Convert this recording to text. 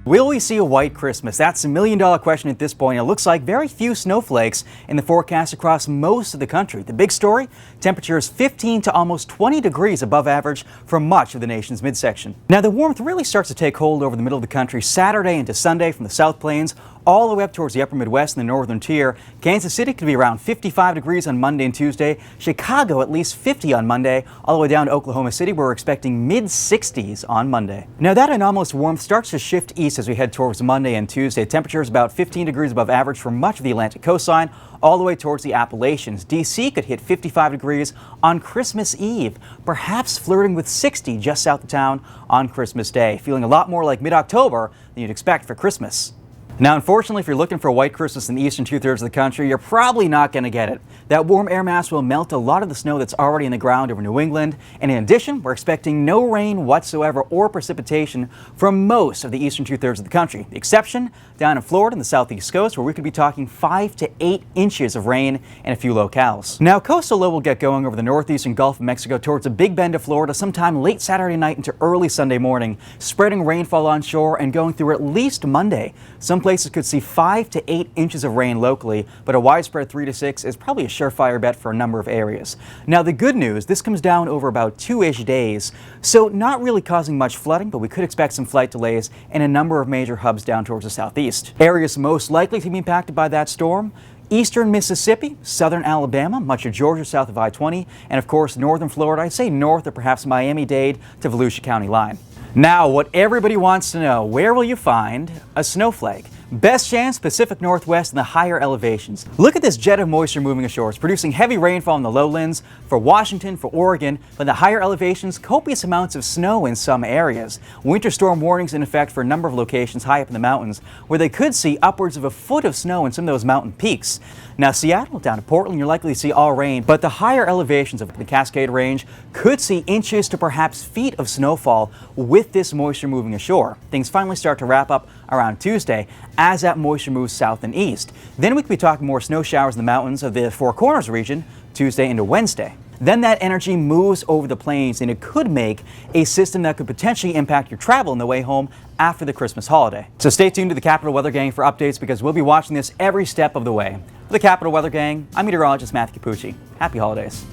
Will we see a white Christmas? That's a million-dollar question at this point. It looks like very few snowflakes in the forecast across most of the country. The big story? Temperatures 15 to almost 20 degrees above average for much of the nation's midsection. Now, the warmth really starts to take hold over the middle of the country Saturday into Sunday from the South Plains all the way up towards the upper Midwest and the northern tier. Kansas City could be around 55 degrees on Monday and Tuesday. Chicago at least 50 on Monday, all the way down to Oklahoma City where we're expecting mid-60s on Monday. Now, that anomalous warmth starts to shift east as we head towards Monday and Tuesday. Temperatures about 15 degrees above average for much of the Atlantic coastline, all the way towards the Appalachians. D.C. could hit 55 degrees on Christmas Eve, perhaps flirting with 60 just south of town on Christmas Day, feeling a lot more like mid-October than you'd expect for Christmas. Now, unfortunately, if you're looking for a white Christmas in the eastern two-thirds of the country, you're probably not going to get it. That warm air mass will melt a lot of the snow that's already in the ground over New England. And in addition, we're expecting no rain whatsoever or precipitation from most of the eastern two-thirds of the country. The exception down in Florida and the southeast coast, where we could be talking 5 to 8 inches of rain in a few locales. Now, coastal low will get going over the northeastern Gulf of Mexico towards the Big Bend of Florida sometime late Saturday night into early Sunday morning, spreading rainfall onshore and going through at least Monday. Some places could see 5 to 8 inches of rain locally, but a widespread 3 to 6 is probably a surefire bet for a number of areas. Now, the good news, this comes down over about 2-ish days, so not really causing much flooding, but we could expect some flight delays in a number of major hubs down towards the southeast. Areas most likely to be impacted by that storm: eastern Mississippi, southern Alabama, much of Georgia south of I-20, and of course northern Florida, I'd say north of perhaps Miami-Dade to Volusia County line. Now, what everybody wants to know, where will you find a snowflake? Best chance Pacific Northwest and the higher elevations. Look at this jet of moisture moving ashore. It's producing heavy rainfall in the lowlands for Washington, for Oregon, but the higher elevations, copious amounts of snow in some areas. Winter storm warnings in effect for a number of locations high up in the mountains where they could see upwards of a foot of snow in some of those mountain peaks. Now, Seattle down to Portland, you're likely to see all rain, but the higher elevations of the Cascade Range could see inches to perhaps feet of snowfall with this moisture moving ashore. Things finally start to wrap up around Tuesday as that moisture moves south and east. Then we could be talking more snow showers in the mountains of the Four Corners region Tuesday into Wednesday. Then that energy moves over the plains and it could make a system that could potentially impact your travel on the way home after the Christmas holiday. So stay tuned to the Capital Weather Gang for updates because we'll be watching this every step of the way. For the Capital Weather Gang, I'm meteorologist Matthew Capucci. Happy holidays.